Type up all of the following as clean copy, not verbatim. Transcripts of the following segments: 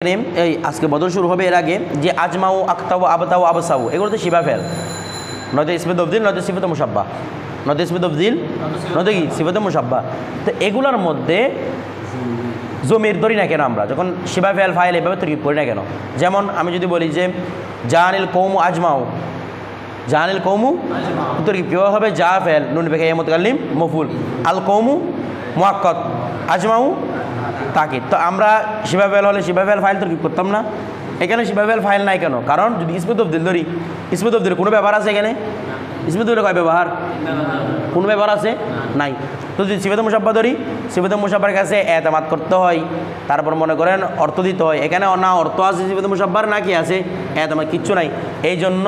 এই আজকে বদল শুরু হবে এর আগে যে আজমাউ আক্তাউ আবতাউ আবসাউ এগুলো তো শিবা ফেল, নয়তো ইসমে তফদিল, নয়তো সিফাতে মুসাব্বা, নয়তো ইসমে তফদিল, নয়তো কি সিফাতে মুসাব্বা। তো এগুলোর মধ্যে জমির ধরি না কেন আমরা যখন শিবা ফেল ফাইল এভাবে তরকিব করি না কেন? যেমন আমি যদি বলি যে জানিল কৌমু আজমাউ, জানিল কৌমু তরকিব কীভাবে হবে? যা ফেল নুন বেখে মুতাকাল্লিম মফুল, আল কৌমু মুআক্কাদ, আজমাউ তাকিদ। তো আমরা শিবা ফেল হলে শিবা ফেল ফাইল তরকিব করতাম না, এখানে শিবা ফেল ফাইল নাই কেন? কারণ যদি ইসমে তফদিল ধরি, ইসমে তফদিলের কোনো ব্যবহার আছে এখানে? ইসমে তফদিলের কয় ব্যবহার? কোনো ব্যবহার আছে? নাই। তো যদি সিফাতে মুসাব্বা ধরি, সিফাতে মুসাব্বার কাছে এতেমাদ করতে হয়, তারপর মনে করেন অর্থ দিতে হয়। এখানে না অর্থ আছে সিফাতে মুসাব্বার, না কি আছে এতেমাদ, কিচ্ছু নাই। এই জন্য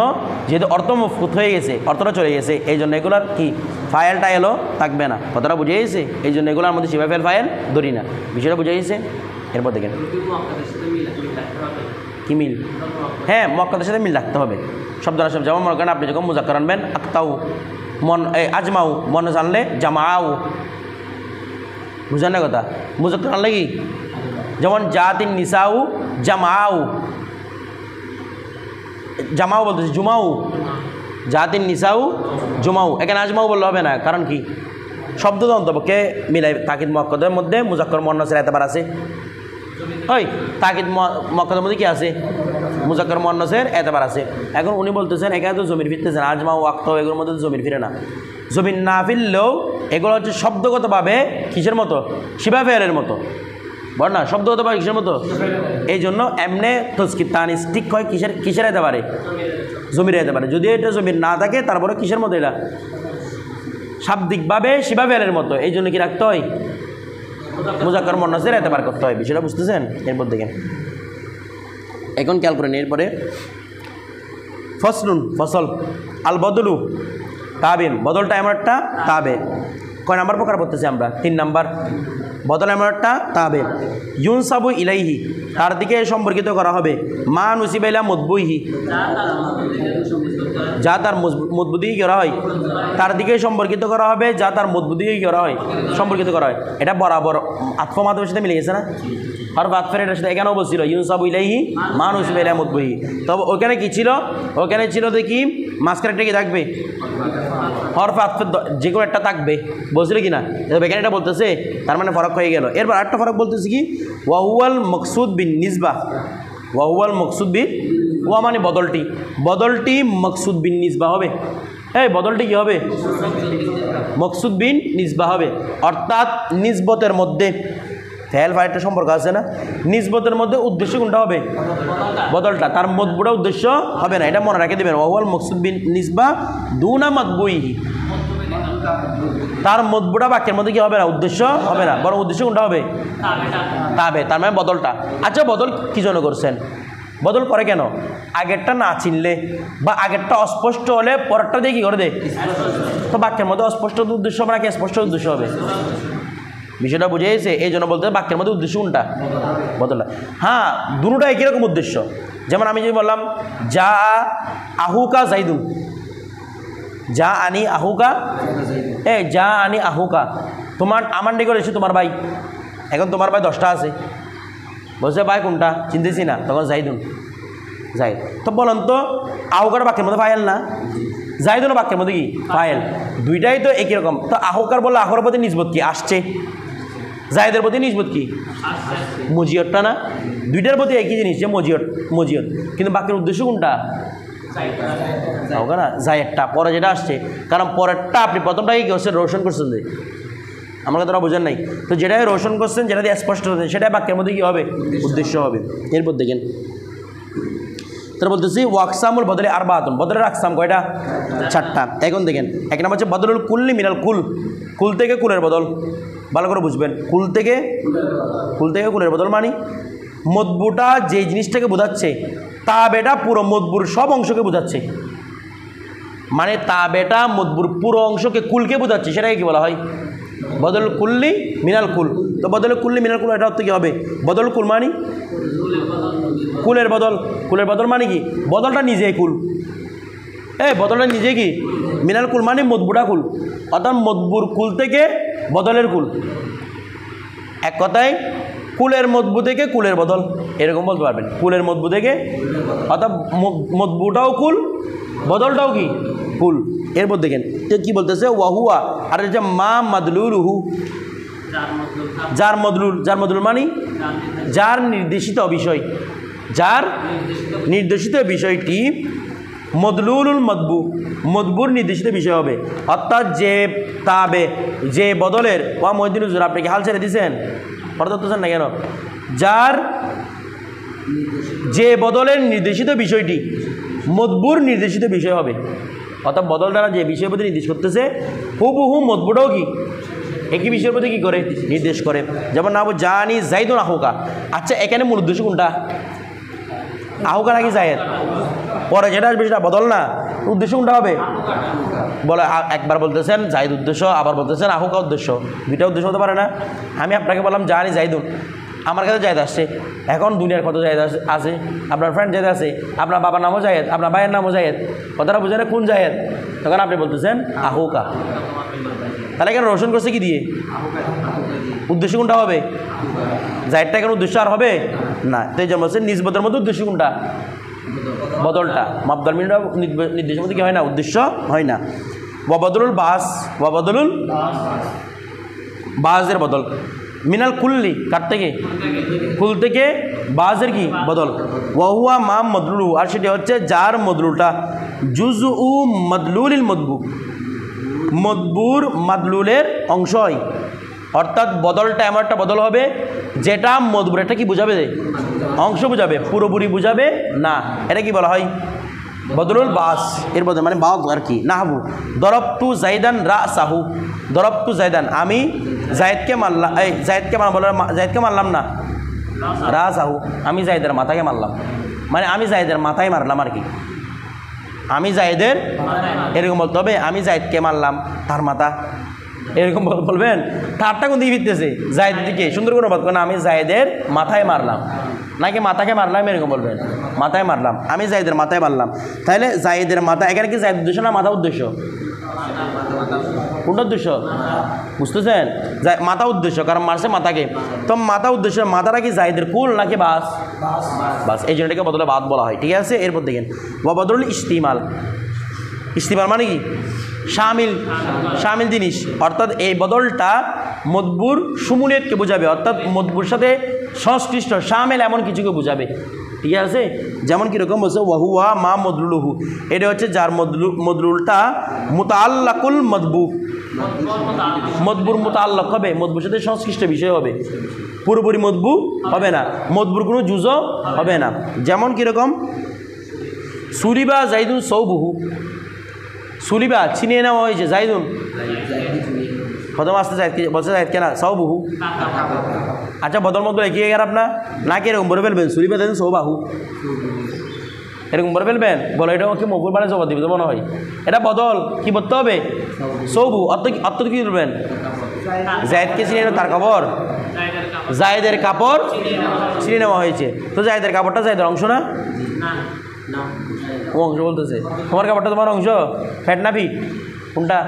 যেহেতু অর্থ মফকুত হয়ে গেছে, অর্থটা চলে গেছে, এই জন্য এগুলার কি ফাইলটা এলো থাকবে না। কথাটা বুঝে গেছে? এই জন্য এগুলোর মধ্যে শিবা ফেল ফাইল ধরি না। বিষয়টা বুঝে গেছে? এরপর দেখেন কি মিল? হ্যাঁ, মুআক্কাদের সাথে মিল রাখতে হবে। শব্দ না শব্দ, যেমন মনে করেন আপনি যখন মুজাক্কার আনবেন আক্তাউ, মন আজমাউ, মন জানলে জামাউ, বুঝান না কথা? মুজাক্কার আনলে কি? যেমন জাতিন নিসাউ জামাউ, জামাও বলতেছি জুমাউ, জাতিন নিসাউ জুমাউ, এখানে আজমাউ বললে হবে না। কারণ কি? শব্দ অন্তপক্ষে মিলাই। তাকিদ মুআক্কাদের মধ্যে মুজাক্কার মুআন্নাসের এতবার আছে। ওই তাকিদ মুআক্কাদের মধ্যে কি আছে? মুজাক্কার মুআন্নাসের এতবার আছে। এখন উনি বলতেছেন এখানে তো জমির ফিরতেছেন, আজমাউ আক্তাউ এগুলোর মধ্যে তো জমির ফিরে না। জমির না ফিরলেও এগুলো হচ্ছে শব্দগতভাবে কিসের মতো? শিবা ফেলের মতো, বল না? শব্দগতভাবে কিসের মতো? এই জন্য এমনে তজকির তানিস ঠিক হয় কিসের কিসের এতে পারে? জমির এতে পারে। যদি এটা জমির না থাকে তারপরে কিসের মতো? এটা শাব্দিকভাবে শিবা ফেলের মতো। এই জন্য কি রাখতে হয়? মুজাক্কার মুআন্নাসের এতেবার করতে হয়। বিষয়টা বুঝতেছেন? এরপর দেখেন, এখন খেয়াল করেন। এরপরে ফসলুন, ফসল, আল বদলু তাবিন, বদলটা এমন একটা তাবে। কয় নাম্বার প্রকার বলতেছি আমরা? 3 নাম্বার। বদল এমন একটা তাবে, ইউনসাবু ইলাইহি, তার দিকে সম্পর্কিত করা হবে, মা নুসিবা ইলা মতবুইহি, যা তার মজবুতি করা হয়, তার দিকে সম্পর্কিত করা হবে, যা তার মজবুতি করা হয়, সম্পর্কিত করা হয়। এটা বরাবর আতফ মাতফের সাথে মিলে গেছে না? হরফ আতফের এটার সাথে এখানেও বলছিল ইউনসাবু ইলাইহি মা নুসিবা ইলা মতবুইহি। তবে ওখানে কি ছিল? ওখানে ছিল দেখি মাঝখানে একটা কি থাকবে? হরফ আতফের যে কোনো একটা থাকবে, বলছিল কি না? তবে এখানে এটা বলতেছে, তার মানে ফরক হয়ে গেল। এরপর আরেকটা ফরক বলতেছে কি? ওয়াহুয়াল মকসুদ বিন নিসবা, ওয়াহুয়াল মকসুদ বিন, ওয়া মানে বদলটি, বদলটি মকসুদ বিন নিসবা হবে। এই বদলটি কি হবে? মকসুদ বিন নিসবা হবে। অর্থাৎ নিসবতের মধ্যে ফেল ফাইলটা সম্পর্ক আছে না? নিসবতের মধ্যে উদ্দেশ্য কোনটা হবে? বদলটা, তার মতবুটা উদ্দেশ্য হবে না। এটা মনে রাখে দেবেন। ওয়াহুয়াল মকসুদ বিন নিসবা দুনা মাতবুইহি, তার মতবুটা বাক্যের মধ্যে কি হবে না? উদ্দেশ্য হবে না, বরং উদ্দেশ্য কোনটা হবে? তাবে, তার মানে বদলটা। আচ্ছা, বদল কি জন্য করছেন? বদল করে কেন? আগেরটা না চিনলে বা আগেরটা অস্পষ্ট হলে পরেরটা দিয়ে কী করে দেয়? তো বাক্যের মধ্যে অস্পষ্ট উদ্দেশ্য হবে নাকি স্পষ্ট উদ্দেশ্য হবে? বিষয়টা বুঝে গেছে? এই জন্য বলতে বাক্যের মধ্যে উদ্দেশ্য কোনটা? বদলটা। হ্যাঁ, দুটোটাই কীরকম উদ্দেশ্য? যেমন আমি যদি বললাম যা আহুকা জাইদুন, যা আনি আহুকা, যা আনি আহুকা, তোমার আমার নিকট এসে তোমার ভাই। এখন তোমার ভাই 10টা আছে, বলছে ভাই কোনটা চিনতেছি না, তখন জাইদুন, জাইদ। তো বলেন তো আহুকার বাক্যের মধ্যে ফাইল না? জাইদুন বাক্যের মধ্যে কি ফাইল? দুইটাই তো একই রকম। তো আহুকার বললে আহুর প্রতি নিসবত কি? আসছে। জাইদের প্রতি নিসবত কি? মজিয়তটা না? দুইটার প্রতি একই জিনিস, যে মজিয়ত, মজিয়ত, কিন্তু বাক্যের উদ্দেশ্য কোনটা? না, জায়েদটা পরে যেটা আসছে। কারণ পরেরটা আপনি প্রথমটাকে কি করছেন? রোশন করছেন। যে আমাকে তোরা বোঝেন নাই, তো যেটাই রোশন করছেন, যেটা দিয়ে স্পষ্ট হচ্ছে, সেটাই বাক্যের মধ্যে কী হবে? উদ্দেশ্য হবে। এরপর দেখেন, তারা বলতেছি ওয়াকসামুল বদলে আর বাহাতুন, বদলের আকসাম কয়টা? 4টা। এখন দেখেন, এক নাম হচ্ছে বদলুল কুল্লি মিনাল কুল, কুল থেকে কুলের বদল। ভালো করে বুঝবেন, কুল থেকে কুলের বদল মানে মতবুটা যে জিনিসটাকে বোঝাচ্ছে, তাবেটা পুরো মতবুর সব অংশকে বোঝাচ্ছে। মানে তাবেটা মতবুর পুরো অংশকে, কুলকে বোঝাচ্ছে, সেটাকে কি বলা হয়? বদল কুল্লি মিনাল কুল। তো বদল কুল্লি মিনাল কুল এটা অর্থ কী হবে? বদল কুল মানে কুলের বদল। কুলের বদল মানে কি? বদলটা নিজেই কুল। বদলটা নিজে কি? মিনাল কুল মানে মতবুটা কুল, অর্থাৎ মতবুর কুল থেকে বদলের কুল। এক কথায় কুলের মদবু থেকে কুলের বদল এরকম বলতে পারবেন। কুলের মদবু থেকে অর্থাৎ মদবুটাও কুল, বদলটাও কি কুল। এরপর দেখেন কি বলতেছে, ওয়াহুয়া আর যে মা মাদলুলুহু, যার মদলুল, যার মদলুল মানে যার নির্দেশিত বিষয়, যার নির্দেশিত বিষয়টি মদলুলুল মদবু, মদবুর নির্দেশিত বিষয় হবে। অর্থাৎ যে তাবে, যে বদলের, ওয়া মহিউদ্দিন হুজুর আপনি কি হাল ছেড়ে দিয়েছেন, পড়তে হচ্ছেন না কেন? যার যে বদলের নির্দেশিত বিষয়টি মদবুর নির্দেশিত বিষয় হবে। অর্থাৎ বদল দ্বারা যে বিষয়ের প্রতি নির্দেশ করতেছে হুবহু মদবুটাও কি একই বিষয়ের প্রতি কী করে নির্দেশ করে। যেমন না জানি জাইদুন আহুকা, আচ্ছা এখানে মূল উদ্দেশ্য কোনটা? আহুকা নাকি জায়েদ? পরে যেটা আসবে সেটা বদল না, উদ্দেশ্য কোনটা হবে? বলে একবার বলতেছেন জাইদ উদ্দেশ্য, আবার বলতেছেন আহুকা উদ্দেশ্য, দুইটা উদ্দেশ্য হতে পারে না? আমি আপনাকে বললাম জানি জাইদুন, আমার কাছে জায়েদ আসছে, এখন দুনিয়ার কত জায়েদ আছে, আপনার ফ্রেন্ড জায়েদ আছে, আপনার বাবার নামও জায়েদ, আপনার ভাইয়ের নামও জায়েদ, কথাটা বুঝে না কোন জায়েদ? তখন আপনি বলতেছেন আহুকা। তাহলে এখানে রোশন করছে কি দিয়ে? উদ্দেশ্য কোনটা হবে? জায়েদটা এখানে উদ্দেশ্য আর হবে না। তো এই জন্য বলছে নিজবতের মধ্যে উদ্দেশ্য কোনটা? বদলটা। মাবদাল মিনটা নির্দেশের মধ্যে কি হয় না? উদ্দেশ্য হয় না। ওয়াবদলুল বাস, ওয়াবদলুল বাসের বদল, মিনাল কুল্লি, কার থেকে? কুল থেকে বাজের কি বদল। ওয়াহুয়া মা মদলুলু, আর সেটি হচ্ছে যার মদলুলটা জুজউ মদলুলিল মদবু, মদবুর মাদলুলের অংশ হয়। অর্থাৎ বদলটা এমন একটা বদল হবে যেটা মদবুর একটা কি বুঝাবে? অংশ বুঝাবে, পুরোপুরি বুঝাবে না। এটা কি বলা হয়? বদলুল বাস এর বদল মানে বাদ আর কি। নাহবু দরবতু জাইদান রা সাহু, দরবতু জাইদান, আমি জায়েদকে মারলাম, এই জায়েদকে মারলাম, জায়েদকে মারলাম না, রা সাহু আমি জায়েদের মাথাকে মারলাম, মানে আমি জায়েদের মাথায় মারলাম আর কি। আমি জায়েদের এরকম বলতে হবে, আমি জায়েদকে মারলাম তার মাথা, এরকম বলবেন। তারটা কোন দিকে ফিরতেছে? জায়েদের দিকে। সুন্দর করে বলবেন আমি জায়েদের মাথায় মারলাম, নাকি মাথাকে মারলাম এরকম বলবেন। মাথায় মারলাম, আমি জায়েদের মাথায় মারলাম। তাহলে জায়েদের মাথা, এখানে কি জায়েদ উদ্দেশ্য না মাথা উদ্দেশ্য? কোনটা উদ্দেশ্য বুঝতেছেন? মাথা উদ্দেশ্য, কারণ মারছে মাথাকে। তো মাথা উদ্দেশ্য, মাথাটা কি জায়েদের কুল নাকি বাস? বাস, এই জন্য এটাকে বদলে বাদ বলা হয়। ঠিক আছে, এরপর দেখেন ওয়াবদলুল ইস্তিমাল, ইস্তিমাল মানে কি? শামিল, শামিল জিনিস। অর্থাৎ এই বদলটা মদবুর সুমুলিয়তকে বোঝাবে, অর্থাৎ মদবুর সাথে সংশ্লিষ্ট শামিল এমন কিছুকে বোঝাবে। ঠিক আছে, যেমন কীরকম বলছে ওয়াহুয়া মা মদলুলুহু, এটা হচ্ছে যার মদলুলটা মুতাআল্লাকুল মদবু, মদবুর মুতাআল্লাক হবে, মদবুর সাথে সংশ্লিষ্ট বিষয় হবে, পুরোপুরি মদবু হবে না, মদবুর কোনো জুজও হবে না। যেমন কীরকম সুলিবা জাইদুন সৌবুহু, সুলিবা ছিনিয়ে নেওয়া হয়েছে জাইদুন, প্রথম আসতে জায়দকে বলছে জায়দ কেনা সৌবুহু। আচ্ছা বদল মদল এগিয়ে গেল আপনার, নাকি এরকম বলে ফেলবেন সুলিবা জাইদুন সৌবাহু, এরকম বলে ফেলবেন? বলো এটা কি মকুল মানে জবাব দিবে তো মনে হয়। এটা বদল কি বলতে হবে? সৌবু, অর্থ কি করবেন? জায়েদকে ছিনিয়ে তার কাপড়, জায়েদের কাপড় ছিনিয়ে নেওয়া হয়েছে। তো জায়েদের কাপড়টা জায়েদের অংশ না? ও অংশ বলতেছে, তোমার কাপড়টা তোমার অংশ, ফ্যাট না ফিট কোনটা?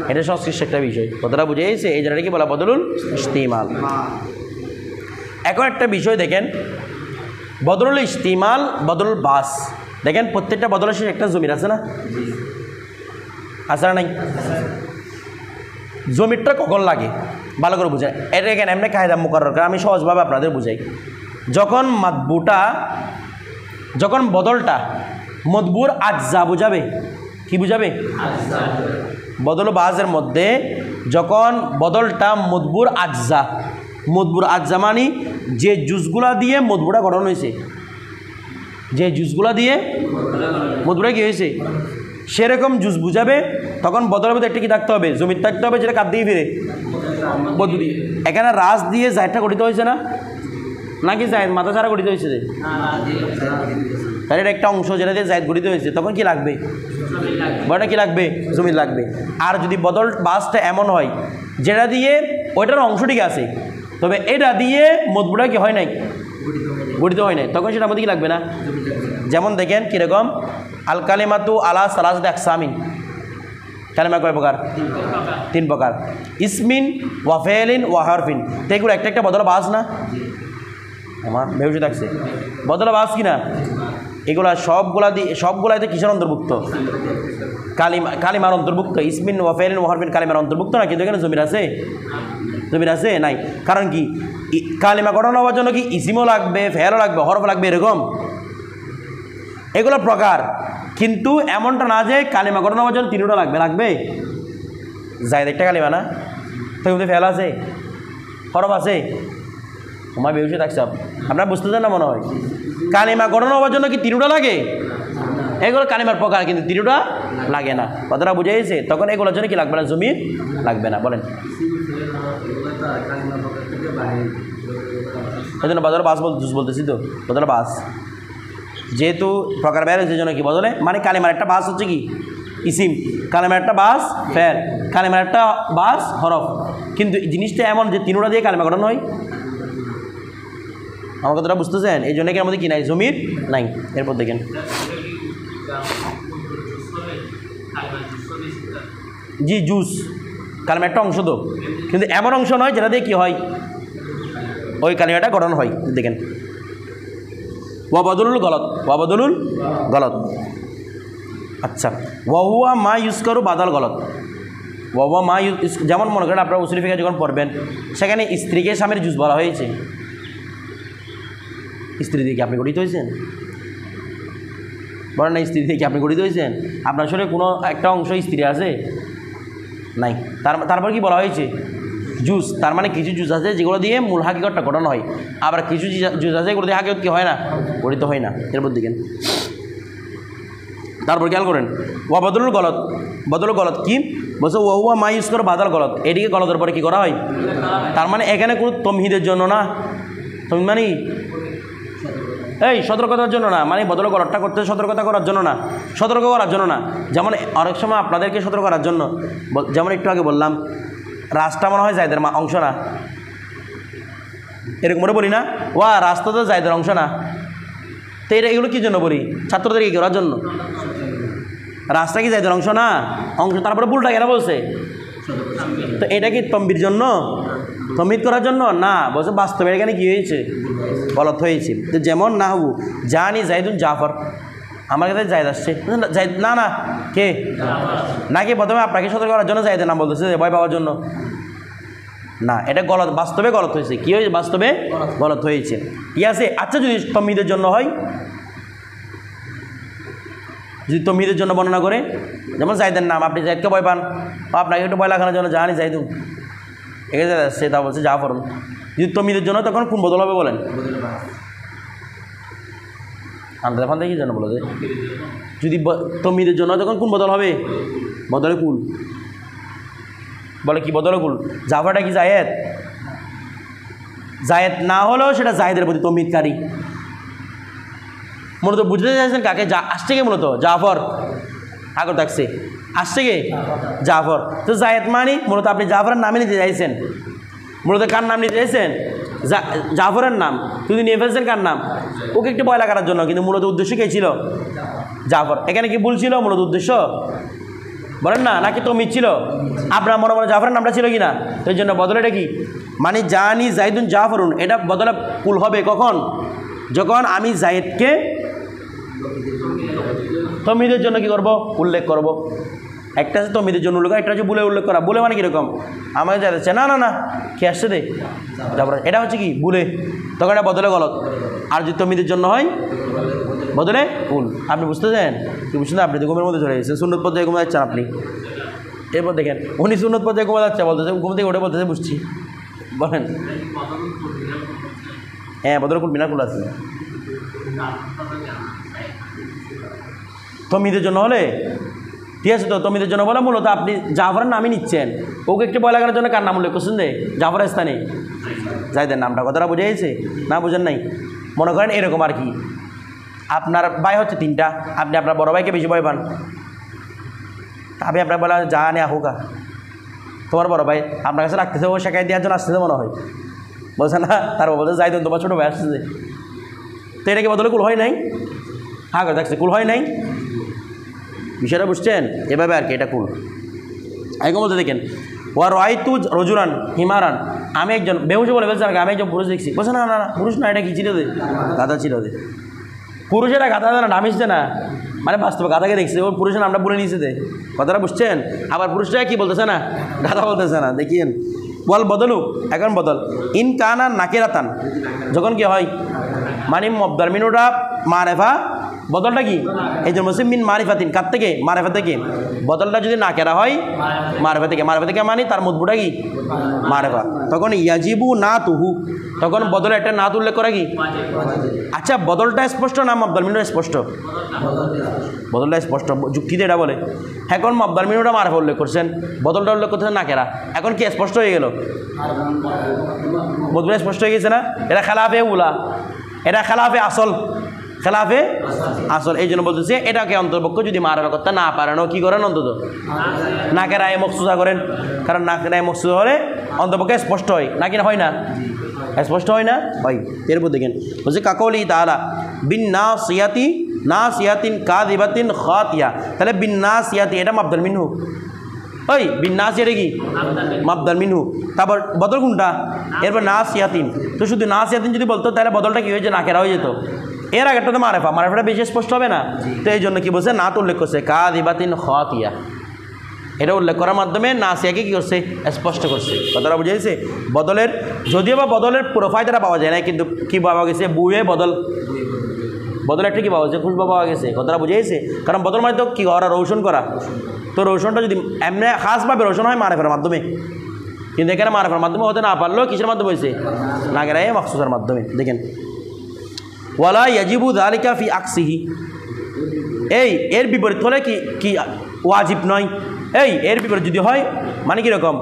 এটা সংশ্লিষ্ট একটা বিষয়, কতটা বুঝে গেছে? এই জায়গাটা কি বলা? বদলুল ইস্তিমাল। এখন একটা বিষয় দেখেন, বদলুল ইস্তিমাল, বদলুল বাস। দেখেন প্রত্যেকটা বদলের শেষে একটা জমির আছে না? আছে না নাই? জমিরটা কখন লাগে ভালো করে বুঝায়। এটা এখানে এমনি কায়দা মুকাররর করে আমি সহজভাবে আপনাদের বুঝাই। যখন মাদবুটা, যখন বদলটা মদবুর আজ্জা বুঝাবে, কি বুঝাবে? বদল বাজের মধ্যে যখন বদলটা মদবুর আজ্জা, মদবুর আজ্জা মানে যে জুসগুলা দিয়ে মদবুটা গঠন হয়েছে, যে জুসগুলা দিয়ে মদবুটা কী হয়েছে সেরকম জুস বুঝাবে, তখন বদলের মধ্যে একটা কি থাকতে হবে? জমির থাকতে হবে, যেটা কাঁদ দিয়ে ফিরে মদবু দিয়ে। এখানে রাস দিয়ে জায়দটা গঠিত হয়েছে না, নাকি জায়েদ মাথা ছাড়া গঠিত হয়েছে? তাহলে এটা একটা অংশ যেটা দিয়ে জায়েদ গঠিত হয়েছে, তখন কি লাগবে? বড়টা কি লাগবে? জমির লাগবে। আর যদি বদল বাসটা এমন হয় যেটা দিয়ে ওইটার অংশ ঠিক আছে, তবে এটা দিয়ে মদবুটা কি হয় নাই, গঠিত হয় নাই, তখন সেটার মধ্যে কি লাগবে না? যেমন দেখেন কীরকম আল কালিমাতু আলা সালাসাতি আকসামিন, কালেমা কয় প্রকার? 3 প্রকার। ইসমিন ওয়া ফেলিন ওয়া হারফিন। তো এগুলো একটা একটা বদলা বাস না? আমার ভেবে থাকছে বদলা বাস কিনা? এগুলা সবগুলাতে কিসের অন্তর্ভুক্ত? কালিমার অন্তর্ভুক্ত। ইসমিন ওয়া ফেলিন ওয়া হারফিন কালিমার অন্তর্ভুক্ত না, কিন্তু এখানে জমির আছে? জমির আছে নাই। কারণ কি কালিমা গঠন হওয়ার জন্য কি ইসিমও লাগবে, ফেলও লাগবে, হরফ লাগবে, এরকম এগুলো প্রকার। কিন্তু এমনটা না যে কালিমা গঠন হওয়ার জন্য 3টা লাগবে। জায়েদ একটা কালিমা না? তো কিন্তু ফেল আছে, হরফ আছে। তোমার বেশি থাকছে আপনারা বুঝতে চান না মনে হয়? কালিমা গঠন হওয়ার জন্য কি 3টা লাগে? এগুলো কালিমার প্রকার, কিন্তু 3টা লাগে না। কথাটা বুঝে গেছে? তখন এগুলোর জন্য কি লাগবে না? জমির লাগবে না। বলেন এই জন্য বদলে বাস বলতেছি তো, বদলে বাস যেহেতু প্রকার বের হয়েছে জন্য কি বদলে, মানে কালিমার একটা বাস হচ্ছে কি ইসিম, কালিমার একটা বাস ফেল, কালিমার একটা বাস হরফ। কিন্তু জিনিসটা এমন যে 3টা দিয়ে কালিমা গঠন হয়। আমার কথাটা বুঝতেছেন? এই জন্য কি আমাদের কি নাই? জমির নাই। এরপর দেখেন জি জুস কালিমার একটা অংশ তো, কিন্তু এমন অংশ নয় যেটা দিয়ে কি হয় ওই কালিমাটা গঠন হয়। দেখেন ওয়াবদুলুল গলত। আচ্ছা, ওয়াহুয়া মা ইউজ করু বাদাল গলত। ওয়াহুয়া মা ইউজ, যেমন মনে করেন আপনারা উসুল ফিকে যখন পড়বেন, সেখানে স্ত্রীকে স্বামীর জুস বলা হয়েছে। স্ত্রী দিয়ে কি আপনি গঠিত হয়েছেন? বলেন না, স্ত্রী দিয়ে কি আপনি গঠিত হয়েছেন? আপনার শরীরে কোনো একটা অংশ স্ত্রী আছে নাই? তারপর কি বলা হয়েছে? জুস। তার মানে কিছু জুস আছে যেগুলো দিয়ে মূল হাকিকতটা গঠন হয়, আবার কিছু জুস আছে এগুলো দিয়ে হাকিকত কি হয় না? গঠিত হয় না। এরপর দিকেন তারপর খেয়াল করেন ওয়াবদুলুল গলত কি বলছে? ওয়া মা ইউজ করো বাদাল গলত, এটিকে গলতের পরে কি করা হয়? তার মানে এখানে কোনো তমহিদের জন্য না, তুমি মানে এই সতর্কতার জন্য না, মানে বদল গলতটা করতে সতর্কতা করার জন্য না, সতর্ক করার জন্য না। যেমন অনেক সময় আপনাদেরকে সতর্ক করার জন্য, যেমন একটু আগে বললাম রাস্তা মনে হয় জায়দের অংশ না, এরকম করে বলি না? ওয়া রাস্তা তো জায়দের অংশ না। তো এগুলো কী জন্য বলি? ছাত্রদের কি করার জন্য? রাস্তা কি জায়দের অংশ না? অংশ। তারপরে ভুলটা কেন বলছে? তো এটা কি তম্বির জন্য, তম্বিদ করার জন্য না? বলছে বাস্তবে এখানে কী হয়েছে? গলত হয়েছে। তো যেমন না হবু জানি জাইদুন জাফর, আমার কাছে জায়দ আসছে, জায়দ না না কে নাকি প্রথমে আপনাকে সতর্ক করার জন্য জায়দের নাম বলতেছে ভয় পাওয়ার জন্য না, এটা গলত, বাস্তবে গলত হয়েছে। কী হয়েছে? বাস্তবে গলত হয়েছে। ঠিক আছে। আচ্ছা, যদি তম্বিদের জন্য হয়, যদি তম্বিদের জন্য বর্ণনা করে, যেমন জায়দের নাম, আপনি জায়দকে ভয় পান, আপনাকে একটু ভয় লাগানোর জন্য জানি জাইদুন, এখানে সে তা বলছে জাফর। যদি তম্বিদের জন্য তখন কোন বদল হবে বলেন? আন্দাজ ফান দেখি জন্য বলো যে যদি তম্বিদের জন্য তখন কোন বদল হবে? বদলে কুল। বলে কি বদলে কুল? জাফরটা কি জায়েদ? জায়েদ না হলেও সেটা জায়েদের প্রতি তম্বিদকারী। মূলত বুঝতে চাইছেন কাকে? আসছে কে? মূলত জাফর আগর থাকছে, আসছে কে? জাফর। তো জায়েদ মানি মূলত আপনি জাফরের নামে নিতে চাইছেন। মূলত কার নাম নিতে চাইছেন? জাফরের নাম। তুমি নিয়ে ফেলছেন কার নাম? ওকে একটু ভয় লাগানোর জন্য, কিন্তু মূলত উদ্দেশ্য কে ছিল? জাফর। এখানে কি ভুল ছিল মূলত উদ্দেশ্য? বলেন না, নাকি তমিদ ছিল? আপনার মনে মনে জাফরের নামটা ছিল কি না? তো এই জন্য বদলে এটা কি মানে জানি জাইদুন জাফরুন, এটা বদলে কুল হবে কখন? যখন আমি জায়েদকে তমিদের জন্য কি করব? উল্লেখ করব। একটা আছে তমিদের জন্য উল্লেখ, একটা হচ্ছে বলে উল্লেখ করা। বলে মানে কীরকম? আমাকে যাচ্ছে না না না কে আসছে দে তারপরে এটা হচ্ছে কি বলে, তখন এটা বদলে গলত। আর যদি তমিদের জন্য হয় বদলে কুল। আপনি বুঝতেছেন কি? বুঝছেন? আপনি তো ঘুমের মধ্যে চলে গেছেন, সুন্নত পর্যায়ে ঘুমে যাচ্ছেন আপনি। এরপর দেখেন উনি সুন্নত পর্যায়ে ঘুমে যাচ্ছে, বলতেছে ঘুম থেকে উঠে বলতেছে বুঝছি। বলেন হ্যাঁ, বদলে কুল বিনা কুল আছে। তমিদের জন্য হলে ঠিক আছে। তো তমিদের জন্য বলে মূলত আপনি জাফরের নামই নিচ্ছেন। ওকে একটু ভয় লাগানোর জন্য কার নাম উল্লেখ করছেন? যে জাফরের স্থানে জায়দের নামটা। কথাটা বুঝে গেছে না? বুঝেন নাই? মনে করেন এরকম আর কি, আপনার ভাই হচ্ছে 3টা, আপনি আপনার বড় ভাইকে বেশি ভয় পান। আপনি আপনার বলা যা নে হোকা, তোমার বড় ভাই আপনার কাছে রাখতেছে, ও শেখাই দেওয়ার জন্য আসতেছে মনে হয়, বলছে না? তারপর বলছে যাই তোমার ছোটো ভাই আসতেছে। তো এটাকে বদলে কুল হয় নাই? হ্যাঁ, দেখছে কুল হয় নাই। বিষয়টা বুঝছেন? এভাবে আর কি এটা কুল। আগে বলতে দেখেন ওয়া রাআইতু রাজুলান হিমারান, আমি একজন বেহুশে বলে ফেলছে আমি একজন পুরুষ দেখছি, বলছে না না না পুরুষ না, এটা কি ছিল দে গাধা ছিল দে। পুরুষেরা গাধা না নামিছে না, মানে বাস্তবে গাধাকে দেখছে, ওর পুরুষের নামটা বলে নিয়েছে দে, কথাটা বুঝছেন। আবার পুরুষরা কি বলতেছে না, গাধা বলতেছে না। দেখিয়েন ওয়াল বদলু, এখন বদল ইন কানা নাকিরাতান, যখন কি হয় মানে মবদার মিনুটা মারেফা, বদলটা কি এই যে মুসলিম মিন মারিফাতিন, কার থেকে মারেফা থেকে, বদলটা যদি নাকেরা হয় মারেফা থেকে, মারেফা থেকে মানে তার মতবুটা কি মারেফা, তখন ইয়াজিবু না তুহু, তখন বদলে একটা না উল্লেখ করা কি। আচ্ছা বদলটা স্পষ্ট না মবদাল মিনুটা স্পষ্ট, বদলটা স্পষ্ট, যুক্তিতে এটা বলে। এখন মবদাল মিনুটা মারেফা উল্লেখ করছেন, বদলটা উল্লেখ করতেছেন নাকেরা, এখন কি স্পষ্ট হয়ে গেল, মতবুটা স্পষ্ট হয়ে গেছে না। এটা খেলাফে উলা, এটা খেলাফে আসল, খেলাফে আসল। এই জন্য বলতেছে এটাকে অন্তর্পক্ষ যদি মারাফা করতে না পারেন কি করেন, অন্তত নাকেরায় মকসুসা করেন, কারণ নাকেরায় মকসুসা হলে অন্তর্পক্ষে স্পষ্ট হয়, নাকি না হয় না, স্পষ্ট হয় না হয়। এরপর দেখেন বলছে কাকৌলি তাআলা বিন নাসিয়াতি নাসিয়াতিন কাযিবাতিন খাতিয়া, তাহলে বিন নাসিয়াতি এটা মাবদাল মিনহু, ওই বিন নাসিয়াতে কি মাবদাল মিনহু, তারপর বদল কোনটা, এরপর নাসিয়াতিন, তো শুধু নাসিয়াতিন যদি বলতো তাহলে বদলটা কি হয়েছে, নাকেরা হয়ে যেত। এর আগেরটা তো মারেফা, মারেফাটা বেশি স্পষ্ট হবে না, তো এই জন্য কি বলছে না তো উল্লেখ করছে কাযিবাতিন খাতিয়া, এটা উল্লেখ করার মাধ্যমে নাসিয়াকে কী করছে, স্পষ্ট করছে। কথাটা বুঝেছে। বদলের যদিও বা বদলের পুরো ফায়দাটা পাওয়া যায় না, কিন্তু কী পাওয়া গেছে, বুয়ে বদল, বদল একটা কী পাওয়া গেছে, খুশবা পাওয়া গেছে। কথাটা বুঝেছে, কারণ বদল মানে তো কী করা, রৌশন করা, তো রৌশনটা যদি এমনি খাসভাবে রৌশন হয় মারেফার মাধ্যমে, কিন্তু এখানে মারেফার মাধ্যমে হতে না পারলেও কিসের মাধ্যমে হয়েছে, নাগেরায়ে মখসুসের মাধ্যমে। দেখেন ওয়ালা ইয়াজিবু যালিকা ফি আকসিহি, এই এর বিপরীত হলে কি কি ওয়াজিব নয়, এই এর বিপরীত যদি হয় মানে কীরকম,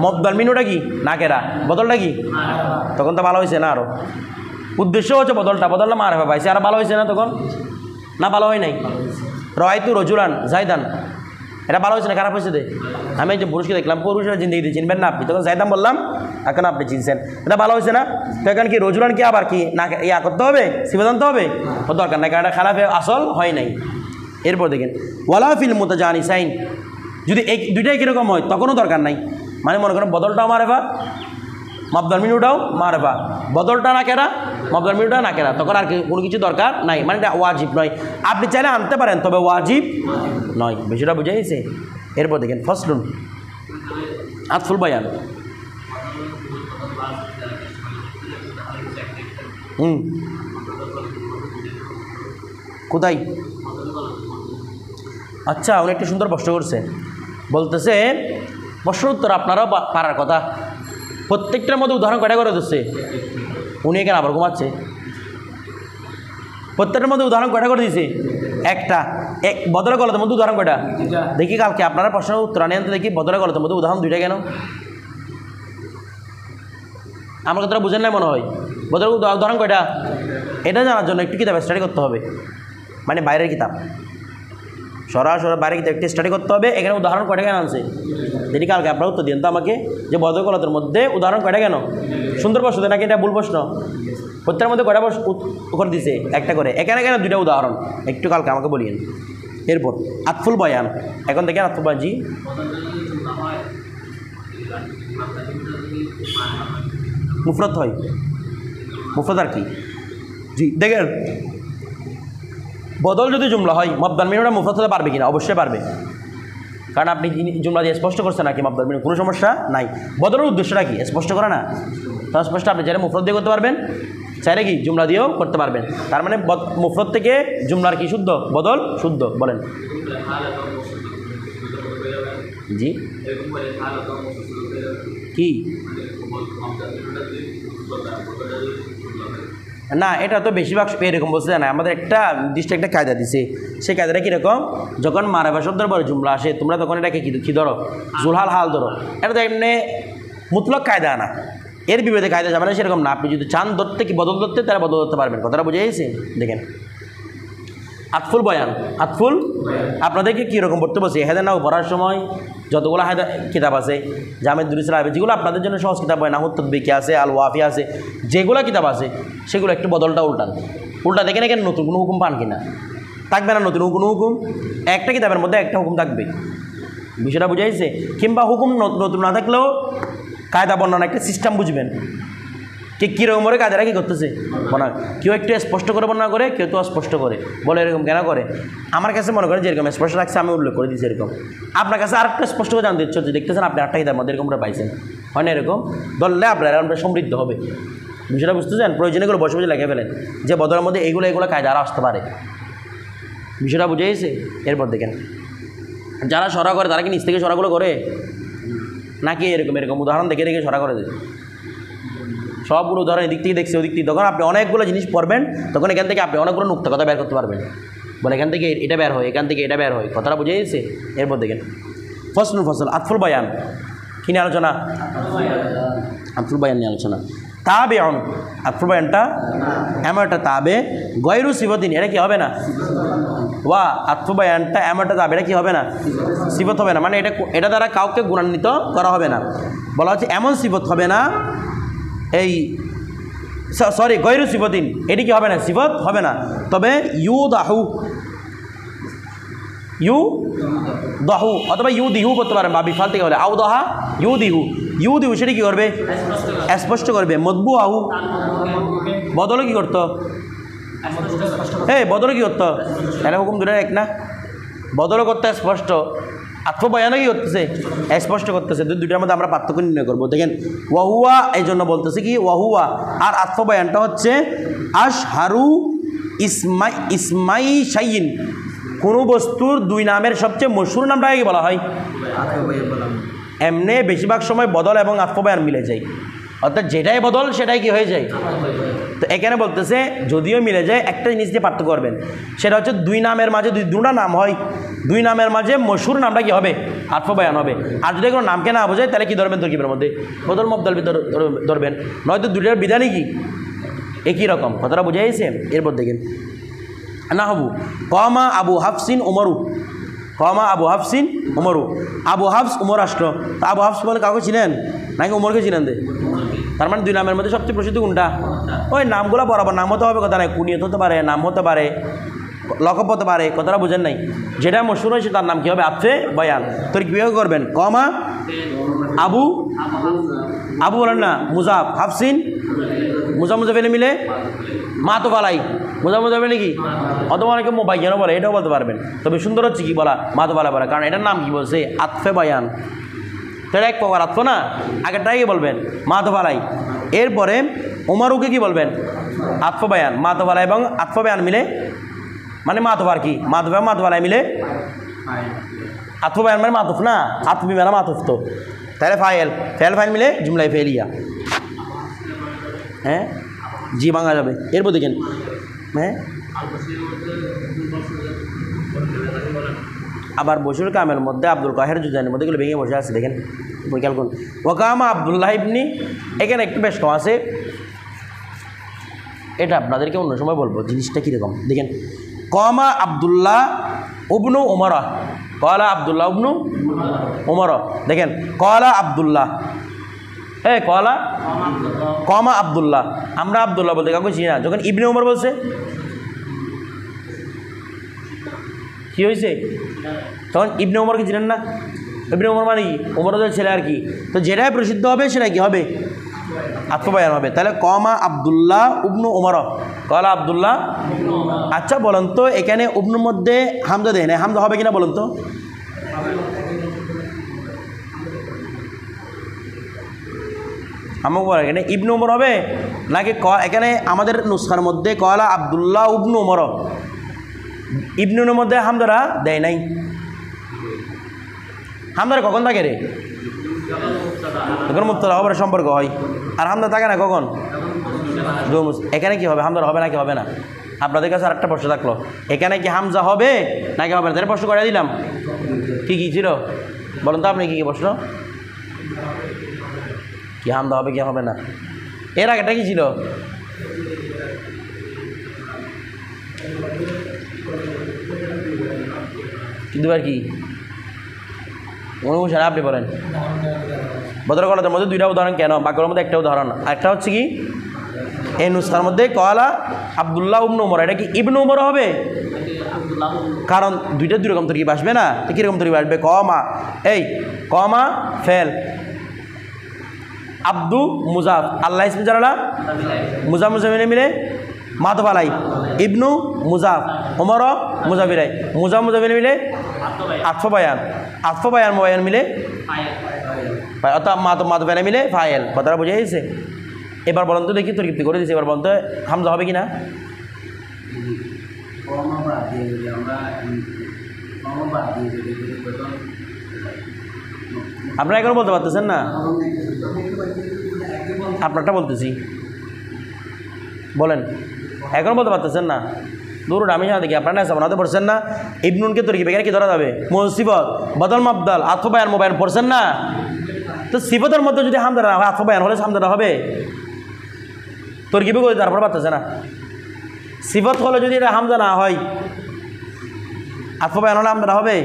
মবদাল মিনুটা কি নাকেরা, বদলটা কি, তখন তো ভালো হয়েছে না, আরও উদ্দেশ্য হচ্ছে বদলটা, বদলটা মারেফা পাইছে, আর ভালো হয়েছে না তখন, না ভালো হয় নাই। রাআইতু রাজুলান জাইদান, এটা ভালো হয়েছে না খারাপ হয়েছে, আমি যে পুরুষকে দেখলাম, পুরুষের জিন্দগিতে চিনবেন না আপনি, তখন জাইদান বললাম, এখন আপনি চিনছেন, এটা ভালো হয়েছে না। তো এখন কি রজুলান কি আবার কি না ইয়া করতে হবে, সিফাত আনতে হবে, দরকার নাই, কারণ এটা খারাপে আসল হয় নাই। এরপর দেখেন ওয়ালা ফিল মুতাজানিসাইন, যদি এই দুইটাই কীরকম হয় তখনও দরকার নাই, মানে মনে করেন বদলটাও মারেফা, মবদাল মিনুটাও মারেফা, বদলটা না কেরা, মবদাল মিনুটা না কেরা, তখন আর কোনো কিছু দরকার নাই, মানে এটা ওয়াজিব নয়। আপনি চাইলে আনতে পারেন, তবে ওয়াজিব নয়, বিষয়টা বুঝে গেছে। এরপর দেখেন ফসলুন আতফুল বায়ান, কোথায়, আচ্ছা উনি একটু সুন্দর প্রশ্ন করছে, বলতেছে প্রশ্নের উত্তর আপনারাও পারার কথা, প্রত্যেকটার মধ্যে উদাহরণ কয়টা করে দিচ্ছে, উনি এখানে আবার ঘুমাচ্ছে, প্রত্যেকটার মধ্যে উদাহরণ কয়টা করে দিয়েছে, একটা, এক বদলে গলতের মধ্যে উদাহরণ কয়টা, দেখি কালকে আপনারা প্রশ্নের উত্তর আনেন তো দেখি, বদলে গলতের মধ্যে উদাহরণ দুইটা কেন, আমার কথাটা বুঝেন না মনে হয়, বদলে উদাহরণ কয়টা, এটা জানার জন্য একটু কিতাব স্টাডি করতে হবে, মানে বাইরের কিতাব, সরাসরি বাইরে কিতাব একটু স্টাডি করতে হবে। এখানে উদাহরণ কয়টা কেন আনছে, যদি কালকে আপনারা উত্তর দিন তো আমাকে, যে বদলে গলতের মধ্যে উদাহরণ কয়টা কেন, সুন্দর প্রশ্ন নাকি এটা ভুল প্রশ্ন, প্রত্যেকের মধ্যে কয়টা করে দিছে, একটা করে, এখানে কেন দুইটা উদাহরণ, একটু কালকে আমাকে বলিয়েন। এরপর আতফুল বয়ান, এখন দেখেন আতফুল বয়ান, জি মুফরদ হয়, মুফরদ আর কি, জি দেখেন বদল যদি জুমলা হয় মবদাল মিনুটা মুফরদ হতে পারবে কিনা, অবশ্যই পারবে, কারণ আপনি জুমলা দিয়ে স্পষ্ট করছেন নাকি মবদাল মিনু, কোনো সমস্যা নাই। বদলের উদ্দেশ্যটা কি স্পষ্ট করে না, তো স্পষ্ট আপনি চাইলে মুফরদ দিয়ে করতে পারবেন, চাইলে কি জুমলা দিয়েও করতে পারবেন, তার মানে মুফরদ থেকে জুমলার কি শুদ্ধ, বদল শুদ্ধ। বলেন জি কি না, এটা তো বেশিরভাগ এরকম বলছে না, আমাদের একটা নির্দিষ্ট একটা কায়দা দিছে, সেই কায়দাটা কীরকম, যখন মারাফা শব্দের পরে জুমলা আসে তোমরা তখন এটাকে কী ধরো, জুলহাল হাল ধরো, এটা তো এমনি মুতলক কায়দা না, এর বিপরীতে কায়দা যাবে না সেরকম না, আপনি যদি চান ধরতে কি বদল ধরতে তারা বদল ধরতে পারবেন, কথাটা বুঝে গেছে। দেখেন আতফুল বয়ান, আতফুল আপনাদেরকে কীরকম পড়তে বসে, হেদা নাও পড়ার সময় যতগুলো হায়দা কিতাব আছে, জামেদ দুরিসরা হবে, যেগুলো আপনাদের জন্য সহজ কিতাব হয়, নাহুত তদবিকি আছে, আল ওয়াফি আছে, যেগুলো কিতাব আছে সেগুলো একটু বদলটা উল্টান, উল্টা দেখেন এখানে নতুন কোনো হুকুম পান কিনা, থাকবে না নতুন কোনো হুকুম, একটা কিতাবের মধ্যে একটা হুকুম থাকবে, বিষয়টা বুঝাইছে। কিংবা হুকুম নতুন না থাকলেও কায়দা বর্ণনা একটা সিস্টেম বুঝবেন, কে কীরকম করে কায়দাটা কী করতেছে বর্ণনা। কেউ একটু স্পষ্ট করে বর্ণনা করে, কেউ তো অস্পষ্ট করে বলে। এরকম কেন করে? আমার কাছে মনে করেন যেরকম স্পষ্ট লাগছে আমি উল্লেখ করে দিচ্ছি এরকম, আপনার কাছে আরেকটা স্পষ্ট করে জানতে ইচ্ছে হচ্ছে, দেখতেছেন আপনি আটটা কিতাবের মধ্যে এরকম করে পাইছেন, হয় না? এরকম ধরলে আপনার সমৃদ্ধ হবে। বিষয়টা বুঝতেছেন? প্রয়োজনে এগুলো বসে বসে লেখে ফেলেন যে বদলের মধ্যে এইগুলো কায়দা আরও আসতে পারে। বিষয়টা বুঝেছে? এরপর দেখেন যারা সরা করে তারা কি নিচ থেকে সরাগুলো করে নাকি এরকম উদাহরণ দেখে দেখে সরা করে দেয়? সবগুলো উদাহরণ এদিক থেকে দেখছে ওদিক থেকে, তখন আপনি অনেকগুলো জিনিস পড়বেন, তখন এখান থেকে আপনি অনেকগুলো নুক্তা কথা বের করতে পারবেন। বলে এখান থেকে এটা বের হয়, এখান থেকে এটা বের হয়, কথাটা বুঝে গেছে? এরপর দেখেন ফসল আতফুল বায়ান কি নিয়ে আলোচনা? আতফুল বায়ান নিয়ে আলোচনা। তাবে অন আতফুল বায়ানটা এমন একটা তাবে গয়রু সিফতিন, এটা কি হবে না? ওয়া আতফুল বায়ানটা এমন একটা তাবে, এটা কি হবে না? সিফত হবে না, মানে এটা দ্বারা কাউকে গুণান্বিত করা হবে না। বলা হচ্ছে এমন সিফত হবে না, এই সরি গয়রু সিফতিন, এটি কি হবে না? সিফত হবে না। তবে ইউ দাহু অথবা ইউ দিহু করতে পারেন, বা বিফাল থেকে হলে আউ দাহা ইউ দিহু সেটি কী করবে? স্পষ্ট করবে। মদবু আহু বদলে কী করতো? বদলে কী করতো? তাহলে হুকুম দুটো এক না? বদল করতে স্পষ্ট, আত্ম বয়ানও কি করতেছে? স্পষ্ট করতেছে। দুইটার মধ্যে আমরা পার্থক্য নির্ণয় করবো। দেখেন ওয়াহুয়া এই জন্য বলতেছে কি ওয়াহুয়া, আর আত্ম বয়ানটা হচ্ছে আশহারু ইসমাই শাইইন, কোনো বস্তুর দুই নামের সবচেয়ে মশহুর নামটাকে কি বলা হয়? এমনি বেশিরভাগ সময় বদল এবং আত্মবয়ান মিলে যায়, অর্থাৎ যেটাই বদল সেটাই কি হয়ে যায়। তো এখানে বলতেছে যদিও মিলে যায়, একটা জিনিস দিয়ে পার্থক্য করবেন, সেটা হচ্ছে দুই নামের মাঝে দুটা নাম হয়, দুই নামের মাঝে মশহুর নামটা কি হবে? আত্মবয়ান হবে। আর যদি কোনো নামকে না বোঝায় তাহলে কি ধরবেন? তরকিবের মধ্যে বদল মবদল ধরবেন, নয়তো দুইটার বিধানই কি একই রকম। কথাটা বুঝে গেছে? এরপর দেখেন না হবু কমা আবু হাফসিন উমরু, কমা আবু হাফসিন উমরু, আবু হাফস উমর আসলো। তা আবু হাফস বলে কাউকে চিনেন নাকি উমরকে চিনেন? তার মানে দুই নামের মধ্যে সবচেয়ে প্রসিদ্ধ কোনটা? ওই নামগুলো বরাবর নাম হতে হবে, কথা নাই, কুনিয়ত হতে পারে, নাম হতে পারে, লকব হতে পারে, কথাটা বুঝেন নাই? যেটা মশহুর হয়েছে তার নাম কী হবে? আতফে বয়ান। তোর কীভাবে করবেন? কমা আবু বলেন না, মুজাফ, হাফসিন মুজাফেলে মিলে মাতোফালাই, মুজাফেলে নাকি, অথবা অনেকে মোবাইয়ানও বলে, এটাও বলতে পারবেন। তবে সুন্দর হচ্ছে কি বলা? মাতোফালা বলা, কারণ এটার নাম কি বলছে? আতফে বয়ান। তাহলে এক প্রকার আতফ না, আগেরটাই কি বলবেন? মাতোফালাই। এরপরে ওমারুকে কি বলবেন? আতফ বয়ান। মাতোফালা এবং আতফ বয়ান মিলে মানে মাতোফার কি? মাতোফালাই মিলে আতফ বয়ান মানে মাতুফ না, আতফি মানে মাতুফ। তো তাহলে ফাইল মিলে জুমলাই ফেলিয়া, হ্যাঁ জি ভাঙা যাবে। এরপর দেখেন আবার বসুর কামের মধ্যে আব্দুল কাহের জুজানের মধ্যে এগুলো ভেঙে বসে আছে। দেখেন খেয়াল করুন, ওকামা আবদুল্লাহ ইবনি, এখানে একটু বেশ কম আছে, এটা আপনাদেরকে অন্য সময় বলবো জিনিসটা কীরকম। দেখেন কমা আবদুল্লাহ উবনু উমরা, কলা আবদুল্লাহ উবনু উমরা। দেখেন কলা আবদুল্লাহ, কমা আবদুল্লাহ, আমরা আবদুল্লাহ বলতে কাউকে চিনি না। যখন ইবনে উমর বলছে কি হয়েছে? তখন ইবনে উমরকে চিনেন না? ইবনে উমর মানে কি? উমরের ছেলে আর কি। তো যেটাই প্রসিদ্ধ হবে সেটাই কি হবে? আত্মবয়ান হবে। তাহলে কমা আবদুল্লাহ উবনু উমর, কলা আবদুল্লাহ। আচ্ছা বলেন তো এখানে উবনুর মধ্যে হামজা দেয় না, হামজা হবে কিনা বলুন তো? আমাকে বলেন এখানে ইবনু উমর হবে নাকি এখানে আমাদের নুসখার মধ্যে কলা আবদুল্লাহ উবনু উমর, ইবনুর মধ্যে হামদারা দেয় নাই। হামদারা কখন থাকে রে? যখন মুবতাদা খবরের সম্পর্ক হয়। আর হামদা থাকে না কখন? এখানে কি হবে? হামদারা হবে নাকি হবে না? আপনাদের কাছে আরেকটা প্রশ্ন থাকলো, এখানে কি হামজা হবে নাকি হবে না? তাহলে প্রশ্ন করে দিলাম। কি ছিল বলুন তো আপনি? কি প্রশ্ন? কি হামদা হবে কি হবে না? এর আগেটা কি ছিল? কিন্তু আর কি অনুসারে আপনি বলেন। বদরকলতের মধ্যে দুইটা উদাহরণ কেন? বাক্যের মধ্যে একটা উদাহরণ। একটা হচ্ছে কি এই নুসখার মধ্যে কলা আবদুল্লাহ ইবনু উমর, এটা কি ইবনু উমর হবে কারণ দুইটা দুই রকম তরকিব আসবে না, কীরকম তরকিব আসবে? কমা, এই কমা ফেল, আব্দু মুজাফ, আল্লাহ ইসমে জালালা মুজাফ মুজাফ মিলে মাতফ আলাই, ইবনু মুজাফ, ওমর মুজাফিরাই, মুজাফ মুজাফ মিলে আতফ বায়ান, আতফ বায়ান মোবায়ান মিলে অর্থাৎ মাতফ বায়ান মিলে ফায়েল। কথাটা বুঝে গেছে? এবার বলুন তো দেখি তরকিবটি করে দিয়েছে, এবার বলুন তো হামজা হবে কি না? আপনারা এখনো বলতে পারতেছেন না? আপনারটা বলতেছি, বলেন। এখনো বলতে পারতেছেন না? দূর আমি জানা দেখি আপনারা না বানাতে পড়ছেন না? ইবনুনকে তরকিব এখানে কি ধরা যাবে? মুসিবত বদল মাবদাল আতফ বায়ান মোবায়ান পড়ছেন না? তো সিফতের মধ্যে যদি হামজা না হয়, আতফ বায়ান হলে হামজা হবে, তরকিবে করে তারপর পারতেছে না। সিফত হলে যদি এটা হামজা না হয়, আতফ বায়ান হলে হামজা হবে,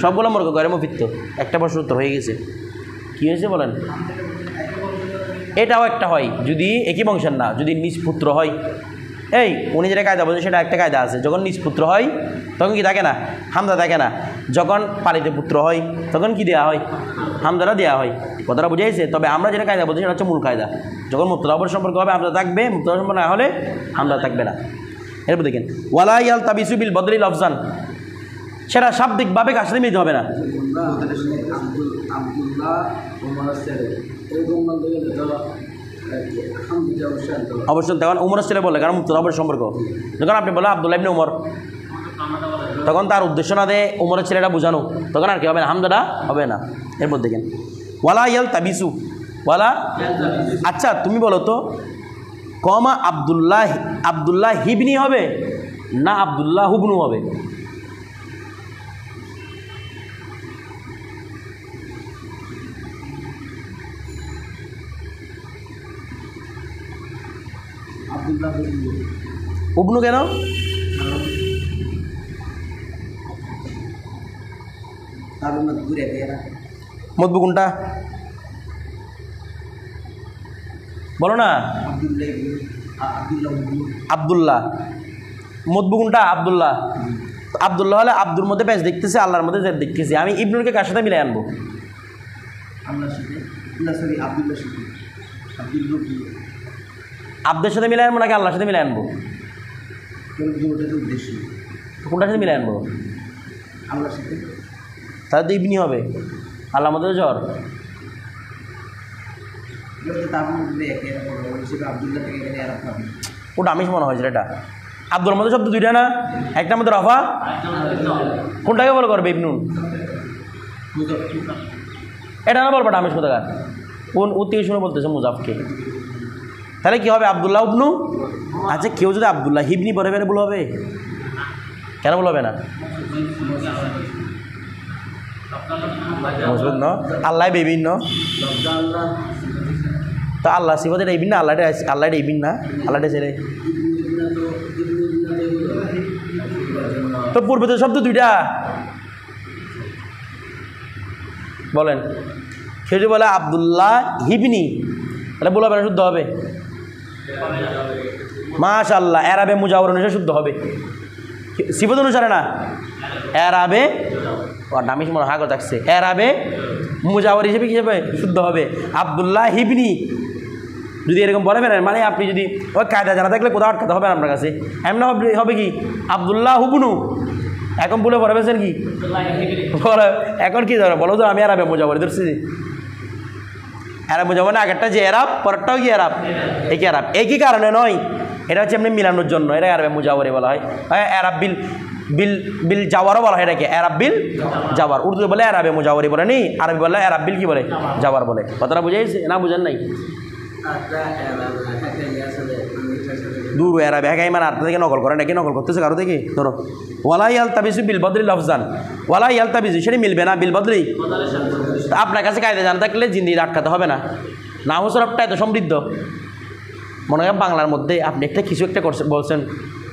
সবগুলো মর্গ করে মুফিত্ত। একটা প্রশ্ন উত্তর হয়ে গেছে। কী হয়েছে বলেন? এটাও একটা হয় যদি একই বংশের না, যদি নিজ পুত্র হয়। এই উনি যেটা কায়দা বলছেন সেটা একটা কায়দা আছে, যখন নিজ পুত্র হয় তখন কি থাকে না? হামজা থাকে না। যখন পালিত পুত্র হয় তখন কি দেওয়া হয়? হামজাটা দেওয়া হয়। কথাটা বুঝাইছে? তবে আমরা যেটা কায়দা বলছি সেটা হচ্ছে মূল কায়দা। যখন মুবতাদা খবর সম্পর্ক হবে হামজা থাকবে, মুবতাদা সম্পর্ক না হলে হামজা থাকবে না। এরপর দেখেন ওয়ালা ইয়ালতাবিসু বিল বদলি লফজান, সেটা শাব্দিকভাবে কার সাথে মিলতে হবে না। অবশ্যই তখন উমরের ছেলে বলে, কারণ মুবতাদা খবর সম্পর্ক। যখন আপনি বলেন আব্দুল্লাহ ইবনে উমর, তখন তার উদ্দেশ্য না দিয়ে উমরের ছেলেটা বোঝানো, তখন আর কি হবে না? হামজাটা হবে না। এরপর দেখেন ওয়ালা ইয়ালতাবিসু, ওয়ালা। আচ্ছা তুমি বলো তো, কমা আব্দুল্লাহ, আব্দুল্লাহ হিবনি হবে না আব্দুল্লাহ হুবনু হবে? হুবনু কেন? মতবু কোনটা বলো না? আব্দুল্লাহ মতবু কোনটা? আব্দুল্লাহ। আব্দুল্লাহ হলে আব্দুর মধ্যে প্যাচ দেখতেছে, আল্লাহর মধ্যে জেদ দেখতেছি। আমি ইবনুলকে কার সাথে মিলে আনবো? আব্দের সাথে মিলে আনবো নাকি আল্লাহর সাথে মিলে আনবো? কোনটার সাথে মিলে আনবো? তাহলে তো ইবনি হবে, আল্লাহর মধ্যে জ্বর। ওটা আমি মনে হয়েছিল এটা আব্দুল মধ্যে শব্দ দুইটা না, একটা মধ্যে রফা, কোনটাকে বল করবে? ইবনুন, এটা না বলবো আমি কোথাকার কোন উত্তি শুনে বলতেছে মুজাফকে, তাহলে কি হবে? আব্দুল্লাহ ইবনু। আচ্ছা কেউ যদি আব্দুল্লাহ হিবনি পরে ফেলে বল হবে? কেন বল হবে না? ন আল্লাহ বিভিন্ন তো আল্লাহ সিফত এটা ইবিন না, আল্লাহ আল্লাহ এটা ইবিন না, আল্লাহটা ছেড়ে তো পূর্বে তো শব্দ দুইটা। বলেন সে যদি বলে আব্দুল্লাহ হিবনি, তাহলে বলা হবে শুদ্ধ হবে? মাশাআল্লাহ, এরাবে মুজাওয়ার অনুসারে শুদ্ধ হবে, সিফত অনুসারে না। এরাবে নামিস মনে হাগর থাকছে, এরাবে মুজাওয়ার হিসেবে কী হবে? শুদ্ধ হবে। আব্দুল্লাহ হিবনি যদি এরকম বলে ফেলেন, মানে আপনি যদি ওই কায়দা জানা থাকলে কোথাও আটকাতে হবে না আপনার কাছে। এমন হবে কি আব্দুল্লাহ হুবনু, এখন বলে পড়ে পেয়েছেন কি এখন কি ধরো বলো তো? আমি এরাবে মুজাওয়ারি ধরছি, এরাব মুজাওয়ার না, আগেরটা যে এরাব পরেরটাও কি এরাব, একই এরাব। একই কারণে নয়, এটা হচ্ছে এমনি মিলানোর জন্য, এটা এরাবে মুজাওয়ারি বলা হয়। এরাব বিল বিল বিল জাওয়ারও বলা হয় এটাকে, এরাব বিল জাওয়ার। উর্দু বলে এরাবে মুজাওয়ারি বলে নি, আরবি বলে এরাব বিল কি বলে? জাওয়ার বলে। কথাটা বুঝাইছে না? বুঝেন নাই? দূর এরাবে হ্যাঁ মানে আপনার থেকে নকল করে নাকি, নকল করতেছে কারো থেকে। ধরো ওয়ালা ইয়ালতাবিসু বিল বদলি লফজান, ওয়ালা ইয়ালতাবিসু সেটা মিলবে না বিল বদলি। আপনার কাছে কায়দা জানা থাকলে জিন্দিগি আটকাতে হবে না। নাহু সরফটা এত সমৃদ্ধ, মনে হয় বাংলার মধ্যে আপনি একটা কিছু একটা করছেন বলছেন,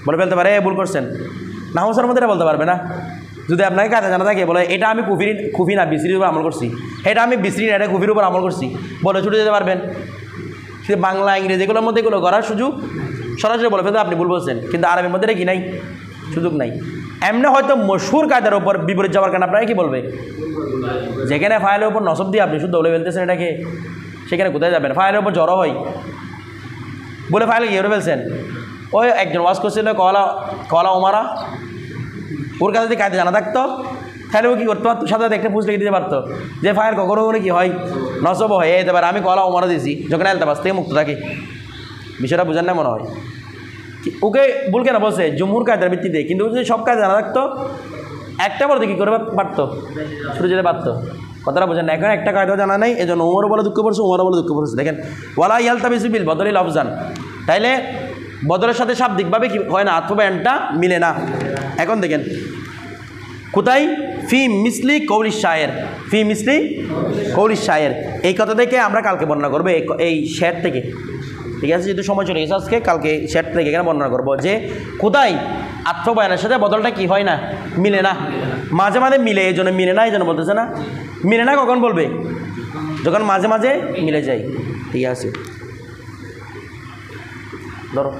বলে ফেলতে পারে ভুল করছেন, নাহু সরফের মধ্যে এটা বলতে পারবে না। যদি আপনাকে কায়দা জানা থাকে, বলে এটা আমি কুফি না বিসরির উপর আমল করছি, এটা আমি বিসরি না এটা কুফির উপর আমল করছি, বলে ছুটে যেতে পারবেন। কিন্তু বাংলা ইংরেজি এগুলোর মধ্যে এগুলো করার সুযোগ সরাসরি বলে ফেলতে আপনি ভুল বলছেন, কিন্তু আরবির মধ্যে এটা কি নাই? সুযোগ নাই। এমনি হয়তো মশহুর কায়দার উপর বিপরীত যাওয়ার কারণে আপনারা কি বলবে, যেখানে ফাইলের উপর নসব দিয়ে আপনি শুদ্ধ বলে ফেলতেছেন এটাকে, সেখানে কোথায় যাবেন? ফাইলের উপর জড়ো হয় বলে ফাইল কি করে ফেলছেন? ওই একজন ওয়াজ করছিল কলা কলা ওমারা, ওর কাছে যদি কায়দা জানা থাকতো তাহলে ও কী করতে পারতো, সাথে একটা পুষ লিখে দিতে পারতো যে ফায়ার কখনো কোনো কী হয় নসব হয় এতে পারে, আমি কলা ওমারা দিয়েছি যখন এলতাবাস থেকে মুক্ত থাকি। বিষয়টা বোঝার না মনে হয়। ওকে ভুল কেন বলছে? জমহুর কায়দার ভিত্তিতে। কিন্তু যদি সব কায়দা জানা থাকতো একটা পরে কী করে পারতো, ছুটে যেতে পারতো। কথাটা বোঝেন না? এখন একটা কায়দা জানা নেই, এই জন্য ওমরও বলে দুঃখ পড়ছে, ওমরও বলে দুঃখ পড়ছে। দেখেন ওয়ালা ইয়ালতাবিসু বিল বদলি লফজান, তাইলে বদলের সাথে শাব্দিকভাবে কি হয় না, আত্মবয়ানটা মিলে না। এখন দেখেন কোথায় ফি মিসলি কৌলি শায়ের, ফি মিসলি কৌলি শায়ের, এই কথা থেকে আমরা কালকে বর্ণনা করবো এই শের থেকে। ঠিক আছে, যেহেতু সময় চলে গেছে আজকে, কালকে শের থেকে এখানে বর্ণনা করবো যে কোথায় আত্মবয়ানের সাথে বদলটা কি হয় না, মিলে না। মাঝে মাঝে মিলে, এই জন্য মিলে না, এই জন্য বলতেছে না। মিলে না কখন বলবে? যখন মাঝে মাঝে মিলে যায়। ঠিক আছে, ধরো।